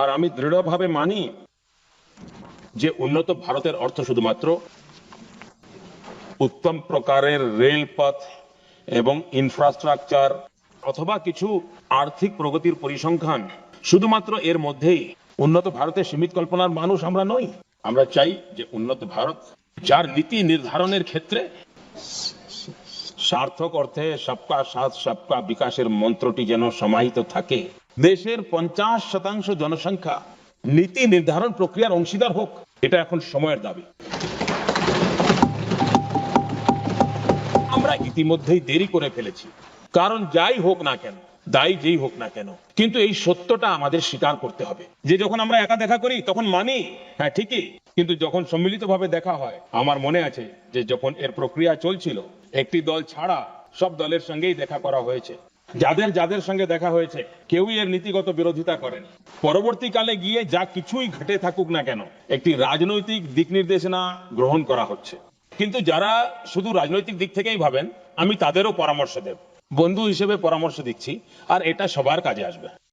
আর আমি দৃঢ়ভাবে মানি যে উন্নত ভারতের অর্থ শুধুমাত্র উত্তম প্রকারের রেলপথ এবং ইনফ্রাস্ট্রাকচার অথবা কিছু আর্থিক প্রগতির পরিসংখ্যান, শুধুমাত্র এর মধ্যেই উন্নত ভারতের সীমিত কল্পনার মানুষ আমরা নই। আমরা চাই যে উন্নত ভারত যার নীতি নির্ধারণের ক্ষেত্রে সার্থক অর্থে সবকা সাথ সবকা বিকাশের মন্ত্রটি যেন সমাহিত থাকে। দেশের 50% জনসংখ্যা নীতি নির্ধারণ প্রক্রিয়ার অংশীদার হোক, এটা এখন সময়ের দাবি। আমরা ইতিমধ্যেই দেরি করে ফেলেছি, কারণ যাই হোক না কেন, দায়ী যেই হোক না কেন, কিন্তু এই সত্যটা আমাদের স্বীকার করতে হবে যে যখন আমরা একা দেখা করি তখন মানি হ্যাঁ ঠিকই, কিন্তু যখন সম্মিলিতভাবে দেখা হয়, আমার মনে আছে যে যখন এর প্রক্রিয়া চলছিল একটি দল ছাড়া সব দলের সঙ্গেই দেখা করা হয়েছে। যাদের যাদের সঙ্গে দেখা হয়েছে কেউই এর নীতিগত বিরোধিতা করেন। পরবর্তীকালে গিয়ে যা কিছুই ঘটে থাকুক না কেন, একটি রাজনৈতিক দিক নির্দেশনা গ্রহণ করা হচ্ছে। কিন্তু যারা শুধু রাজনৈতিক দিক থেকেই ভাবেন, আমি তাদেরও পরামর্শ দেব, বন্ধু হিসেবে পরামর্শ দিচ্ছি, আর এটা সবার কাজে আসবে।